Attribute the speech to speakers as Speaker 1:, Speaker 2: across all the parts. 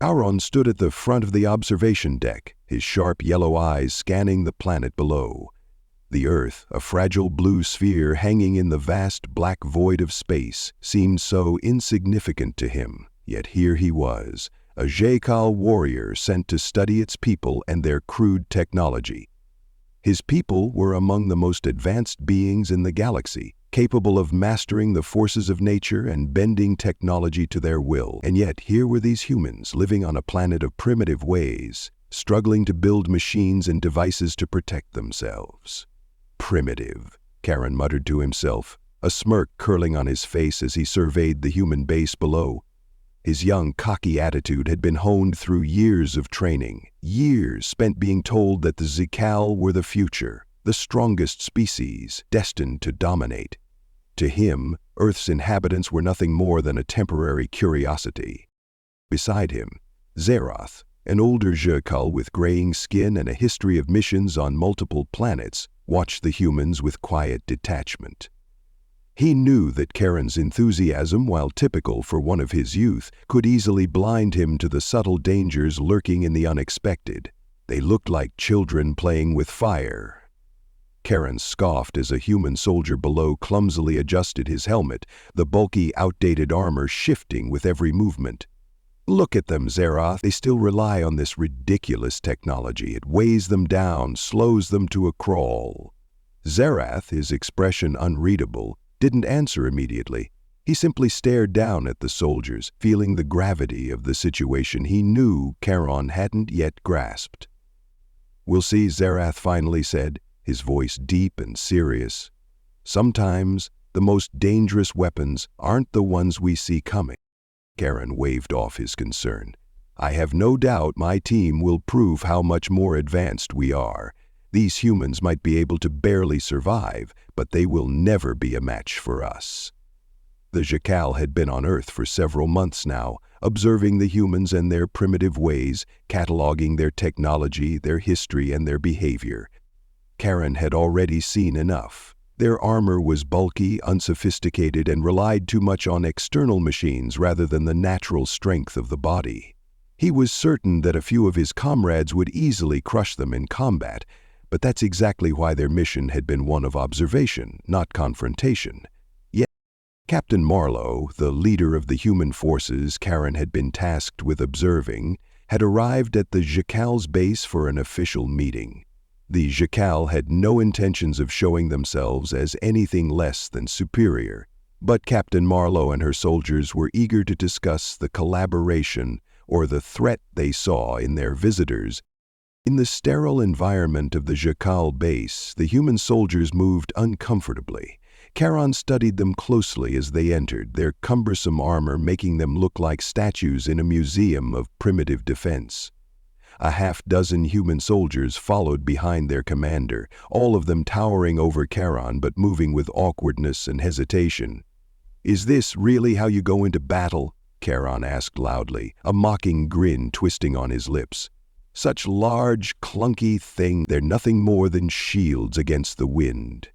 Speaker 1: Charon stood at the front of the observation deck, his sharp yellow eyes scanning the planet below. The Earth, a fragile blue sphere hanging in the vast black void of space, seemed so insignificant to him. Yet here he was, a Zhylian warrior sent to study its people and their crude technology. His people were among the most advanced beings in the galaxy, capable of mastering the forces of nature and bending technology to their will. And yet here were these humans living on a planet of primitive ways, struggling to build machines and devices to protect themselves. Primitive, Charon muttered to himself, a smirk curling on his face as he surveyed the human base below. His young, cocky attitude had been honed through years of training, years spent being told that the Zhylian were the future, the strongest species, destined to dominate. To him, Earth's inhabitants were nothing more than a temporary curiosity. Beside him, Zara, an older Zhylian with graying skin and a history of missions on multiple planets, watched the humans with quiet detachment. He knew that Charon's enthusiasm, while typical for one of his youth, could easily blind him to the subtle dangers lurking in the unexpected. They looked like children playing with fire. Charon scoffed as a human soldier below clumsily adjusted his helmet, the bulky, outdated armor shifting with every movement. Look at them, Zara. They still rely on this ridiculous technology. It weighs them down, slows them to a crawl. Zara, his expression unreadable, didn't answer immediately. He simply stared down at the soldiers, feeling the gravity of the situation he knew Charon hadn't yet grasped. "We'll see," Zara finally said, his voice deep and serious. "Sometimes the most dangerous weapons aren't the ones we see coming." Charon waved off his concern. "I have no doubt my team will prove how much more advanced we are. These humans might be able to barely survive, but they will never be a match for us." The Zhylian had been on Earth for several months now, observing the humans and their primitive ways, cataloging their technology, their history, and their behavior. Charon had already seen enough. Their armor was bulky, unsophisticated, and relied too much on external machines rather than the natural strength of the body. He was certain that a few of his comrades would easily crush them in combat, but that's exactly why their mission had been one of observation, not confrontation. Yet, Captain Marlowe, the leader of the human forces Charon had been tasked with observing, had arrived at the Zhylian's base for an official meeting. The Zhylian had no intentions of showing themselves as anything less than superior, but Captain Marlowe and her soldiers were eager to discuss the collaboration or the threat they saw in their visitors. In the sterile environment of the Zhylian base, the human soldiers moved uncomfortably. Charon studied them closely as they entered, their cumbersome armor making them look like statues in a museum of primitive defense. A half-dozen human soldiers followed behind their commander, all of them towering over Charon but moving with awkwardness and hesitation. "Is this really how you go into battle?" Charon asked loudly, a mocking grin twisting on his lips. "Such large, clunky thing, they're nothing more than shields against the wind.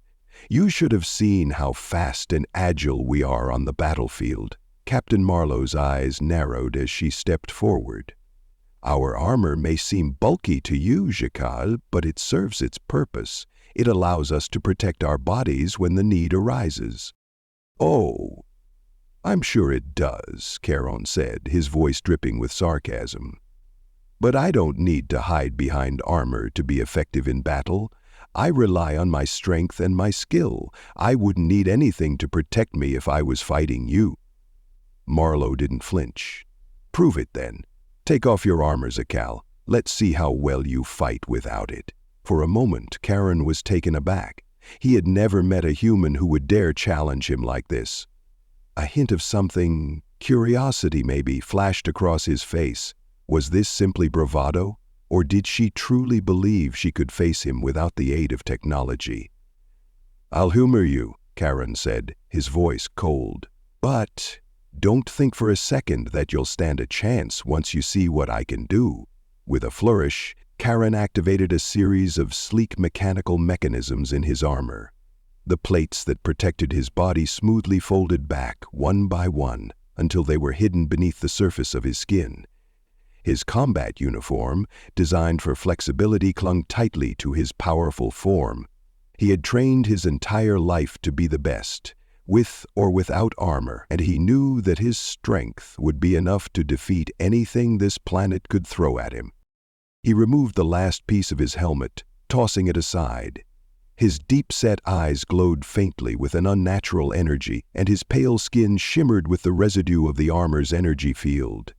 Speaker 1: You should have seen how fast and agile we are on the battlefield." Captain Marlowe's eyes narrowed as she stepped forward. "Our armor may seem bulky to you, Zhylian, but it serves its purpose. It allows us to protect our bodies when the need arises." "Oh, I'm sure it does," Charon said, his voice dripping with sarcasm. "But I don't need to hide behind armor to be effective in battle. I rely on my strength and my skill. I wouldn't need anything to protect me if I was fighting you." Marlowe didn't flinch. "Prove it then. Take off your armor, Zhylian. Let's see how well you fight without it." For a moment, Charon was taken aback. He had never met a human who would dare challenge him like this. A hint of something, curiosity maybe, flashed across his face. Was this simply bravado, or did she truly believe she could face him without the aid of technology? "I'll humor you," Charon said, his voice cold. "But don't think for a second that you'll stand a chance once you see what I can do." With a flourish, Charon activated a series of sleek mechanical mechanisms in his armor. The plates that protected his body smoothly folded back, one by one, until they were hidden beneath the surface of his skin. His combat uniform, designed for flexibility, clung tightly to his powerful form. He had trained his entire life to be the best, with or without armor, and he knew that his strength would be enough to defeat anything this planet could throw at him. He removed the last piece of his helmet, tossing it aside. His deep-set eyes glowed faintly with an unnatural energy, and his pale skin shimmered with the residue of the armor's energy field.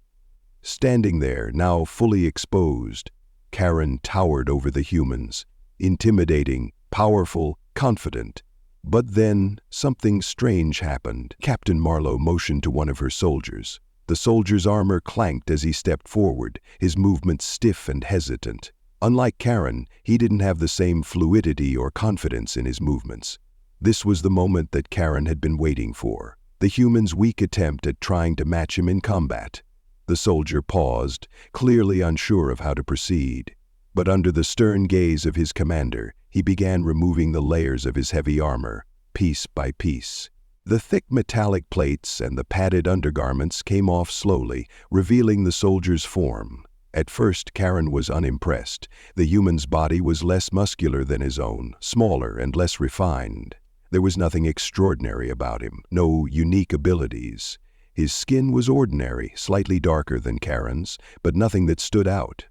Speaker 1: Standing there, now fully exposed, Karen towered over the humans, intimidating, powerful, confident. But then, something strange happened. Captain Marlowe motioned to one of her soldiers. The soldier's armor clanked as he stepped forward, his movements stiff and hesitant. Unlike Karen, he didn't have the same fluidity or confidence in his movements. This was the moment that Karen had been waiting for, the human's weak attempt at trying to match him in combat. The soldier paused, clearly unsure of how to proceed. But under the stern gaze of his commander, he began removing the layers of his heavy armor, piece by piece. The thick metallic plates and the padded undergarments came off slowly, revealing the soldier's form. At first, Karen was unimpressed. The human's body was less muscular than his own, smaller and less refined. There was nothing extraordinary about him, no unique abilities. His skin was ordinary, slightly darker than Karen's, but nothing that stood out.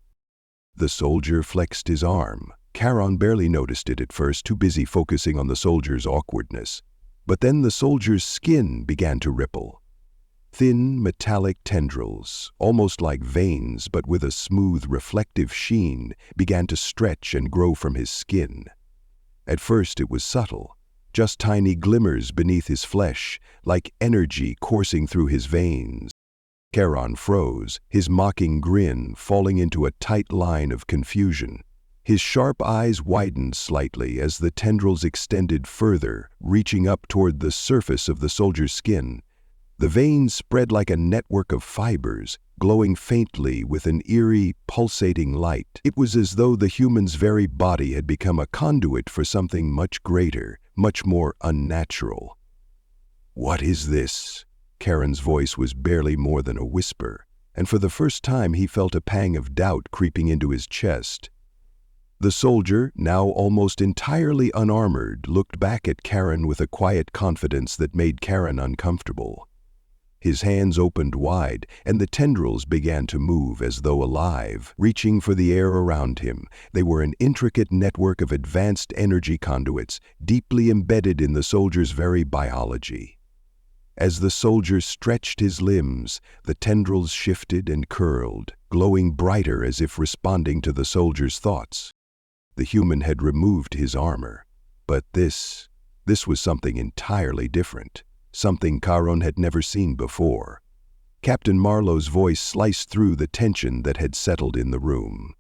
Speaker 1: The soldier flexed his arm. Karen barely noticed it at first, too busy focusing on the soldier's awkwardness. But then the soldier's skin began to ripple. Thin, metallic tendrils, almost like veins but with a smooth, reflective sheen, began to stretch and grow from his skin. At first it was subtle, just tiny glimmers beneath his flesh, like energy coursing through his veins. Karen froze, his mocking grin falling into a tight line of confusion. His sharp eyes widened slightly as the tendrils extended further, reaching up toward the surface of the soldier's skin. The veins spread like a network of fibers, glowing faintly with an eerie, pulsating light. It was as though the human's very body had become a conduit for something much greater, much more unnatural. "What is this?" Karen's voice was barely more than a whisper, and for the first time he felt a pang of doubt creeping into his chest. The soldier, now almost entirely unarmored, looked back at Karen with a quiet confidence that made Karen uncomfortable. His hands opened wide, and the tendrils began to move as though alive, reaching for the air around him. They were an intricate network of advanced energy conduits, deeply embedded in the soldier's very biology. As the soldier stretched his limbs, the tendrils shifted and curled, glowing brighter as if responding to the soldier's thoughts. The human had removed his armor, but this was something entirely different. Something Karen had never seen before. Captain Marlowe's voice sliced through the tension that had settled in the room.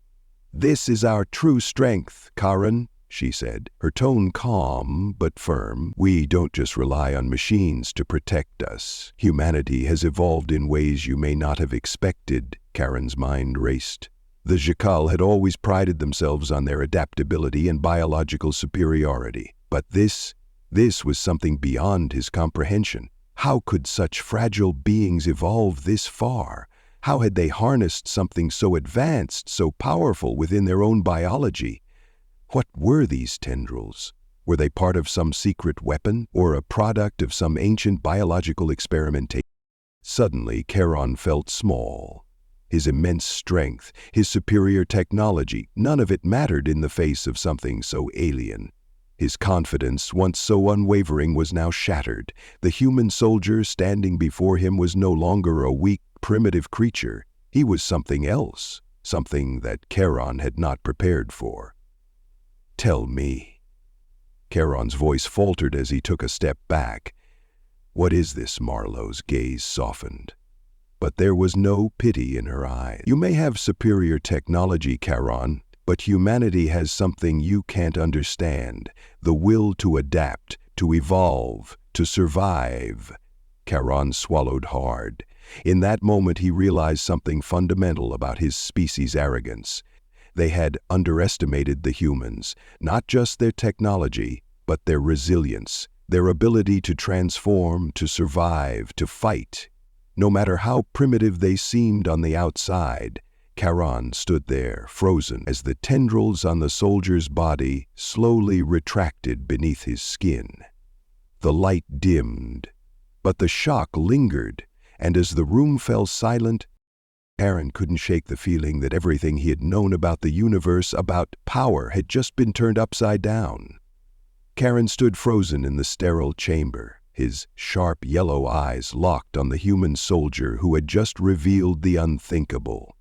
Speaker 1: "This is our true strength, Karen," she said, her tone calm but firm. "We don't just rely on machines to protect us. Humanity has evolved in ways you may not have expected." Karen's mind raced. The Zhylians had always prided themselves on their adaptability and biological superiority. But this was something beyond his comprehension. How could such fragile beings evolve this far? How had they harnessed something so advanced, so powerful within their own biology? What were these tendrils? Were they part of some secret weapon, or a product of some ancient biological experimentation? Suddenly, Karen felt small. His immense strength, his superior technology, none of it mattered in the face of something so alien. His confidence, once so unwavering, was now shattered. The human soldier standing before him was no longer a weak, primitive creature. He was something else, something that Karen had not prepared for. "Tell me." Karen's voice faltered as he took a step back. "What is this?" Marlowe's gaze softened. But there was no pity in her eyes. "You may have superior technology, Karen, but humanity has something you can't understand, the will to adapt, to evolve, to survive." Karen swallowed hard. In that moment he realized something fundamental about his species' arrogance. They had underestimated the humans, not just their technology, but their resilience, their ability to transform, to survive, to fight. No matter how primitive they seemed on the outside, Charon stood there, frozen, as the tendrils on the soldier's body slowly retracted beneath his skin. The light dimmed, but the shock lingered, and as the room fell silent, Charon couldn't shake the feeling that everything he had known about the universe, about power, had just been turned upside down. Charon stood frozen in the sterile chamber, his sharp yellow eyes locked on the human soldier who had just revealed the unthinkable.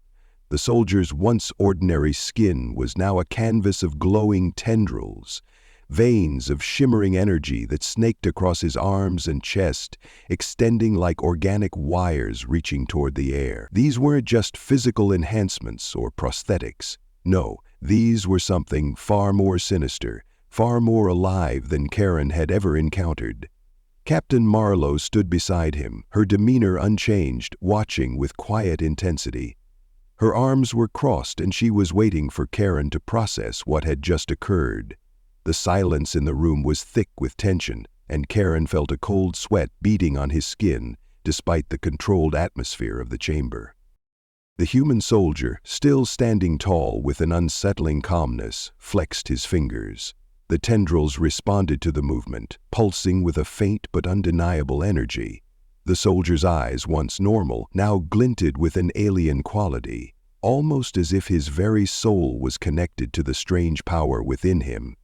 Speaker 1: The soldier's once ordinary skin was now a canvas of glowing tendrils, veins of shimmering energy that snaked across his arms and chest, extending like organic wires reaching toward the air. These weren't just physical enhancements or prosthetics. No, these were something far more sinister, far more alive than Charon had ever encountered. Captain Marlowe stood beside him, her demeanor unchanged, watching with quiet intensity. Her arms were crossed and she was waiting for Charon to process what had just occurred. The silence in the room was thick with tension, and Charon felt a cold sweat beating on his skin, despite the controlled atmosphere of the chamber. The human soldier, still standing tall with an unsettling calmness, flexed his fingers. The tendrils responded to the movement, pulsing with a faint but undeniable energy. The soldier's eyes, once normal, now glinted with an alien quality, almost as if his very soul was connected to the strange power within him.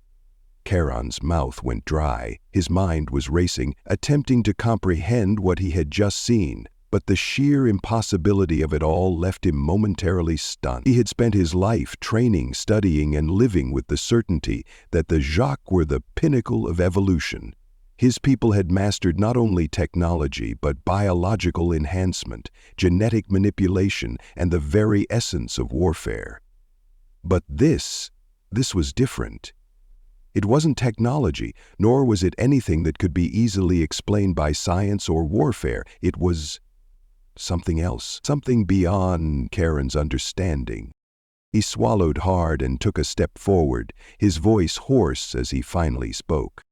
Speaker 1: Charon's mouth went dry, his mind was racing, attempting to comprehend what he had just seen, but the sheer impossibility of it all left him momentarily stunned. He had spent his life training, studying, and living with the certainty that the Jacques were the pinnacle of evolution. His people had mastered not only technology, but biological enhancement, genetic manipulation, and the very essence of warfare. But this was different. It wasn't technology, nor was it anything that could be easily explained by science or warfare. It was something else, something beyond Charon's understanding. He swallowed hard and took a step forward, his voice hoarse as he finally spoke.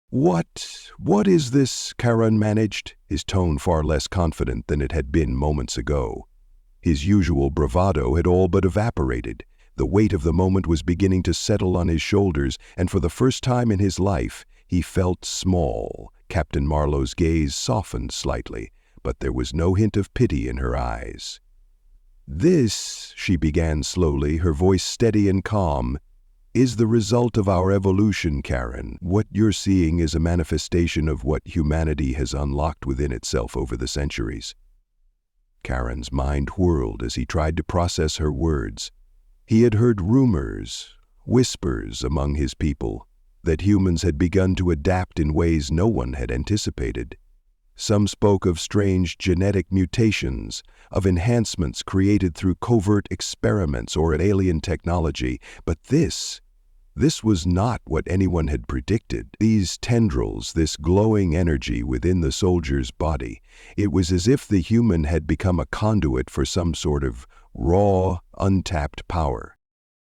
Speaker 1: What is this?" Charon managed, his tone far less confident than it had been moments ago. His usual bravado had all but evaporated. The weight of the moment was beginning to settle on his shoulders, and for the first time in his life, he felt small. Captain Marlowe's gaze softened slightly, but there was no hint of pity in her eyes. "This," she began slowly, her voice steady and calm, "is the result of our evolution, Charon. What you're seeing is a manifestation of what humanity has unlocked within itself over the centuries." Charon's mind whirled as he tried to process her words. He had heard rumors, whispers among his people, that humans had begun to adapt in ways no one had anticipated. Some spoke of strange genetic mutations, of enhancements created through covert experiments or an alien technology, but this was not what anyone had predicted. These tendrils, this glowing energy within the soldier's body, it was as if the human had become a conduit for some sort of raw, untapped power.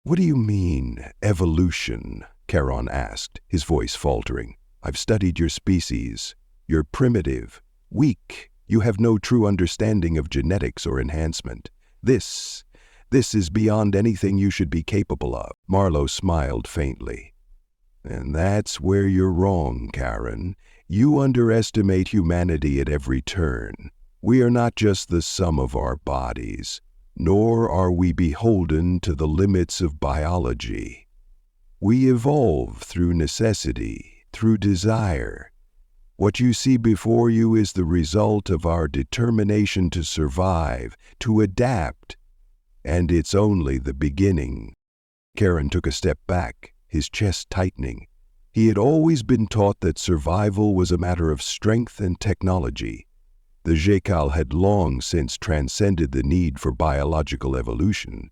Speaker 1: "What do you mean, evolution?" Charon asked, his voice faltering. "I've studied your species. You're primitive, weak. You have no true understanding of genetics or enhancement. This is beyond anything you should be capable of." Marlowe smiled faintly. "And that's where you're wrong, Charon. You underestimate humanity at every turn. We are not just the sum of our bodies, nor are we beholden to the limits of biology. We evolve through necessity, through desire. What you see before you is the result of our determination to survive, to adapt, and it's only the beginning." Charon took a step back, his chest tightening. He had always been taught that survival was a matter of strength and technology. The Zhylians had long since transcended the need for biological evolution.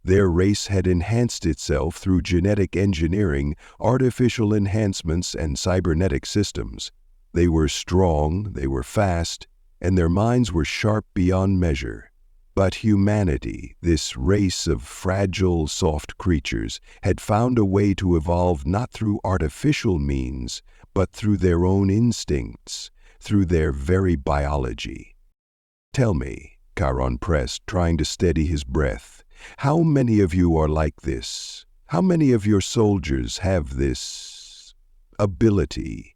Speaker 1: Their race had enhanced itself through genetic engineering, artificial enhancements, and cybernetic systems. They were strong, they were fast, and their minds were sharp beyond measure. But humanity, this race of fragile, soft creatures, had found a way to evolve not through artificial means, but through their own instincts, through their very biology. "Tell me," Charon pressed, trying to steady his breath. How many of you are like this? How many of your soldiers have this ability?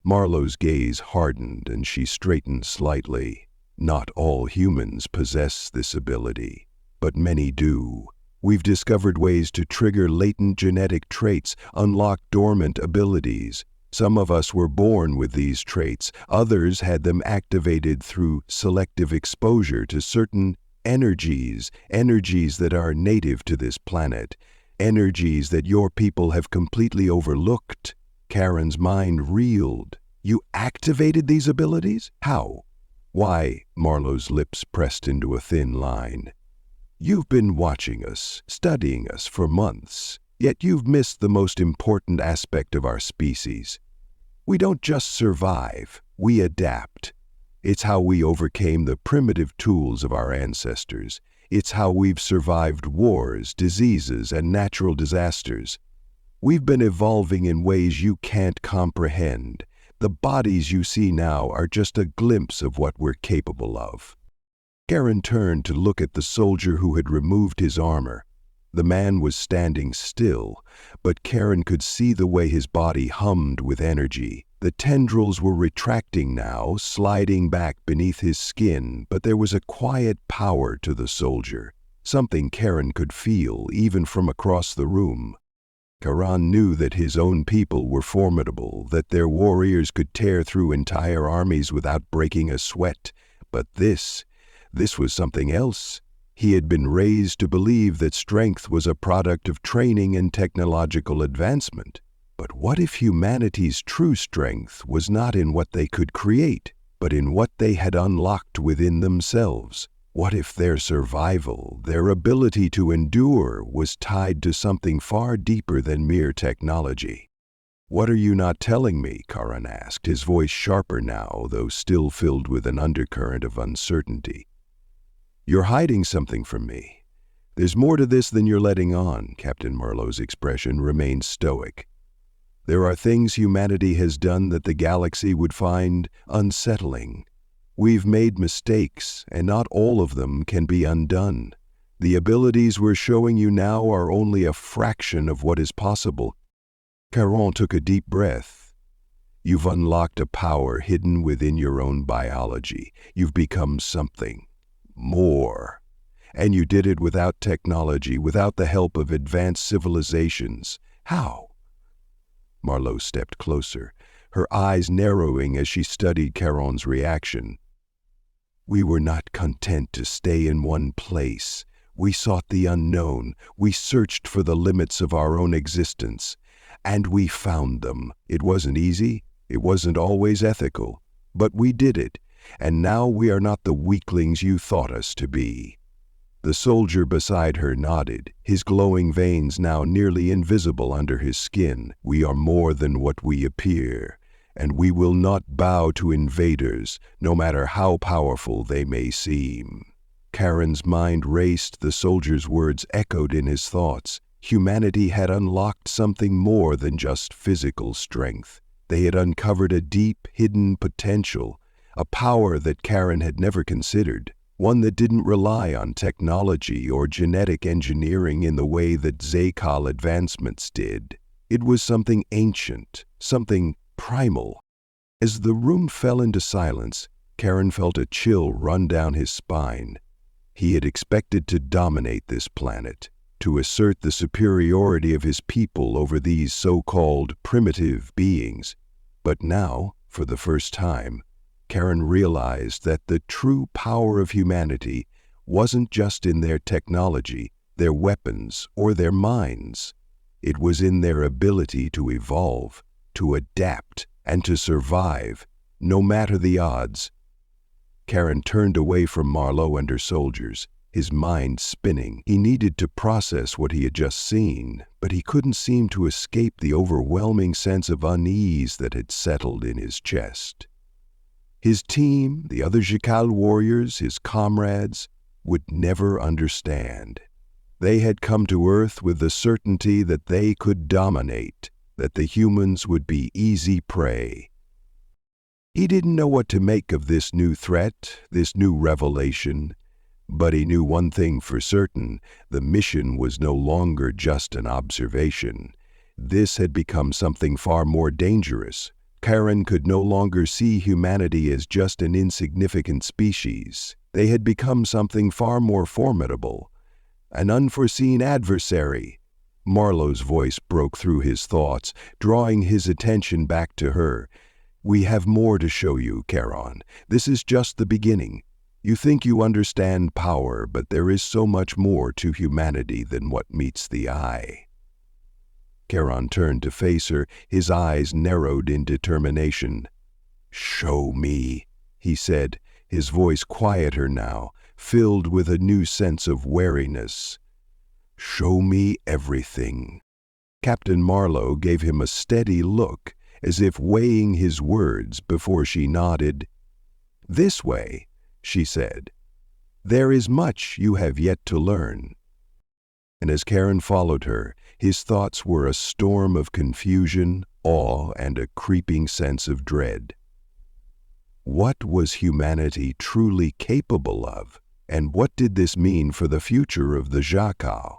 Speaker 1: Marlowe's gaze hardened and she straightened slightly. Not all humans possess this ability, but many do. We've discovered ways to trigger latent genetic traits, unlock dormant abilities. Some of us were born with these traits, others had them activated through selective exposure to certain energies that are native to this planet, energies that your people have completely overlooked. Karen's mind reeled. You activated these abilities? How? Why? Marlowe's lips pressed into a thin line. You've been watching us, studying us for months, yet you've missed the most important aspect of our species. We don't just survive, we adapt. It's how we overcame the primitive tools of our ancestors. It's how we've survived wars, diseases, and natural disasters. We've been evolving in ways you can't comprehend. The bodies you see now are just a glimpse of what we're capable of. Karen turned to look at the soldier who had removed his armor. The man was standing still, but Karen could see the way his body hummed with energy. The tendrils were retracting now, sliding back beneath his skin, but there was a quiet power to the soldier, something Karen could feel even from across the room. Karan knew that his own people were formidable, that their warriors could tear through entire armies without breaking a sweat, but this was something else. He had been raised to believe that strength was a product of training and technological advancement. But what if humanity's true strength was not in what they could create, but in what they had unlocked within themselves? What if their survival, their ability to endure, was tied to something far deeper than mere technology? What are you not telling me? Karan asked, his voice sharper now, though still filled with an undercurrent of uncertainty. You're hiding something from me. There's more to this than you're letting on. Captain Marlowe's expression remained stoic. There are things humanity has done that the galaxy would find unsettling. We've made mistakes, and not all of them can be undone. The abilities we're showing you now are only a fraction of what is possible. Caron took a deep breath. You've unlocked a power hidden within your own biology. You've become something more. And you did it without technology, without the help of advanced civilizations. How? Marlowe stepped closer, her eyes narrowing as she studied Caron's reaction. We were not content to stay in one place. We sought the unknown. We searched for the limits of our own existence. And we found them. It wasn't easy. It wasn't always ethical. But we did it. And now we are not the weaklings you thought us to be. The soldier beside her nodded, his glowing veins now nearly invisible under his skin. We are more than what we appear, and we will not bow to invaders, no matter how powerful they may seem. Karen's mind raced, the soldier's words echoed in his thoughts. Humanity had unlocked something more than just physical strength. They had uncovered a deep, hidden potential, a power that Karen had never considered. One that didn't rely on technology or genetic engineering in the way that Zakal advancements did. It was something ancient, something primal. As the room fell into silence, Karen felt a chill run down his spine. He had expected to dominate this planet, to assert the superiority of his people over these so-called primitive beings. But now, for the first time, Karen realized that the true power of humanity wasn't just in their technology, their weapons, or their minds. It was in their ability to evolve, to adapt, and to survive, no matter the odds. Karen turned away from Marlowe and her soldiers, his mind spinning. He needed to process what he had just seen, but he couldn't seem to escape the overwhelming sense of unease that had settled in his chest. His team, the other Zakal warriors, his comrades, would never understand. They had come to Earth with the certainty that they could dominate, that the humans would be easy prey. He didn't know what to make of this new threat, this new revelation. But he knew one thing for certain: the mission was no longer just an observation. This had become something far more dangerous. Karen could no longer see humanity as just an insignificant species. They had become something far more formidable, an unforeseen adversary. Marlowe's voice broke through his thoughts, drawing his attention back to her. "We have more to show you, Karen. This is just the beginning. You think you understand power, but there is so much more to humanity than what meets the eye." Karen turned to face her, his eyes narrowed in determination. "Show me," he said, his voice quieter now, filled with a new sense of wariness. "Show me everything." Captain Marlowe gave him a steady look, as if weighing his words before she nodded. "This way," she said. "There is much you have yet to learn." And as Karen followed her, his thoughts were a storm of confusion, awe, and a creeping sense of dread. What was humanity truly capable of, and what did this mean for the future of the Zhylians?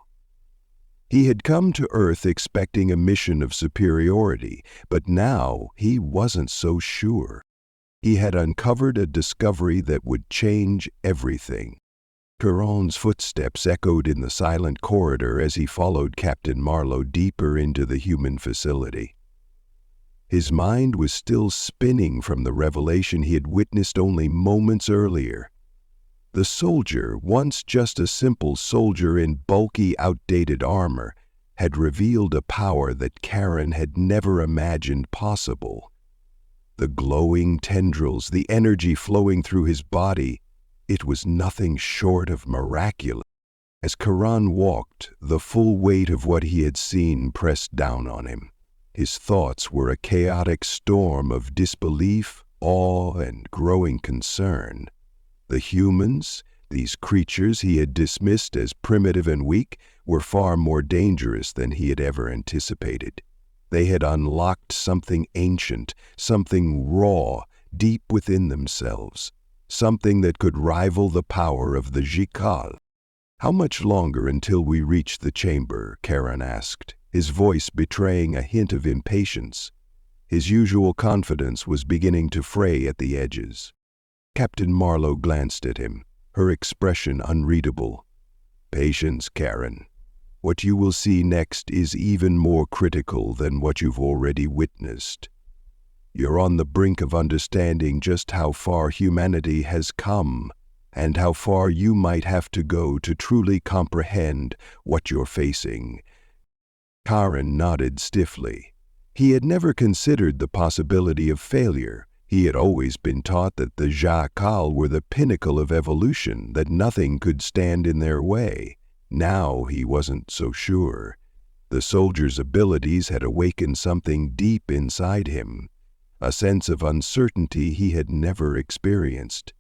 Speaker 1: He had come to Earth expecting a mission of superiority, but now he wasn't so sure. He had uncovered a discovery that would change everything. Karen's footsteps echoed in the silent corridor as he followed Captain Marlowe deeper into the human facility. His mind was still spinning from the revelation he had witnessed only moments earlier. The soldier, once just a simple soldier in bulky, outdated armor, had revealed a power that Karen had never imagined possible. The glowing tendrils, the energy flowing through his body, it was nothing short of miraculous. As Karen walked, the full weight of what he had seen pressed down on him. His thoughts were a chaotic storm of disbelief, awe, and growing concern. The humans, these creatures he had dismissed as primitive and weak, were far more dangerous than he had ever anticipated. They had unlocked something ancient, something raw, deep within themselves, something that could rival the power of the Zhylians. "How much longer until we reach the chamber?" Karen asked, his voice betraying a hint of impatience. His usual confidence was beginning to fray at the edges. Captain Marlowe glanced at him, her expression unreadable. "Patience, Karen. What you will see next is even more critical than what you've already witnessed. You're on the brink of understanding just how far humanity has come, and how far you might have to go to truly comprehend what you're facing." Karen nodded stiffly. He had never considered the possibility of failure. He had always been taught that the Zhylians were the pinnacle of evolution, that nothing could stand in their way. Now he wasn't so sure. The soldier's abilities had awakened something deep inside him, a sense of uncertainty he had never experienced.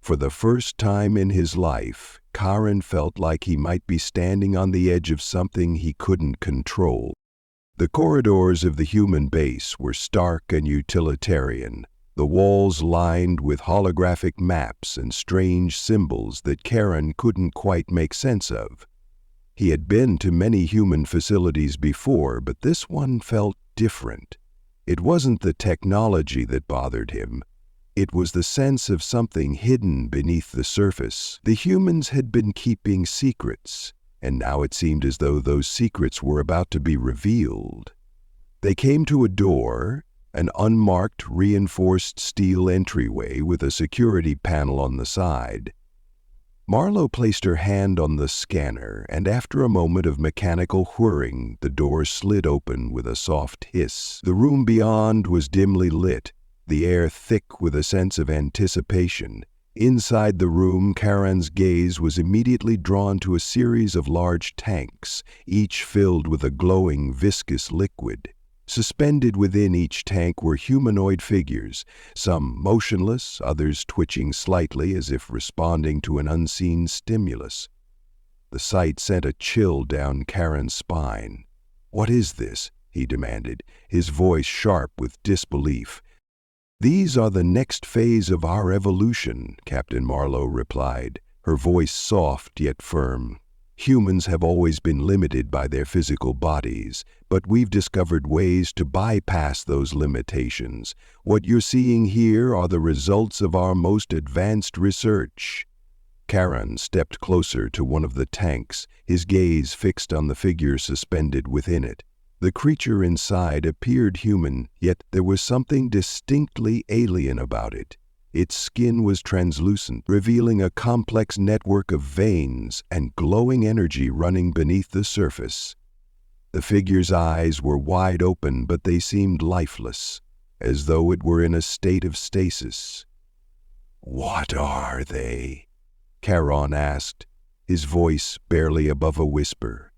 Speaker 1: For the first time in his life, Karen felt like he might be standing on the edge of something he couldn't control. The corridors of the human base were stark and utilitarian, the walls lined with holographic maps and strange symbols that Karen couldn't quite make sense of. He had been to many human facilities before, but this one felt different. It wasn't the technology that bothered him. It was the sense of something hidden beneath the surface. The humans had been keeping secrets, and now it seemed as though those secrets were about to be revealed. They came to a door, an unmarked, reinforced steel entryway with a security panel on the side. Marlowe placed her hand on the scanner, and after a moment of mechanical whirring, the door slid open with a soft hiss. The room beyond was dimly lit, the air thick with a sense of anticipation. Inside the room, Karen's gaze was immediately drawn to a series of large tanks, each filled with a glowing, viscous liquid. Suspended within each tank were humanoid figures, some motionless, others twitching slightly as if responding to an unseen stimulus. The sight sent a chill down Karen's spine. "What is this?" he demanded, his voice sharp with disbelief. "These are the next phase of our evolution," Captain Marlowe replied. her voice soft yet firm. Humans have always been limited by their physical bodies, but we've discovered ways to bypass those limitations. What you're seeing here are the results of our most advanced research. Charon stepped closer to one of the tanks, his gaze fixed on the figure suspended within it. The creature inside appeared human, yet there was something distinctly alien about it. Its skin was translucent, revealing a complex network of veins and glowing energy running beneath the surface. The figure's eyes were wide open, but they seemed lifeless, as though it were in a state of stasis. "What are they?" Charon asked, his voice barely above a whisper.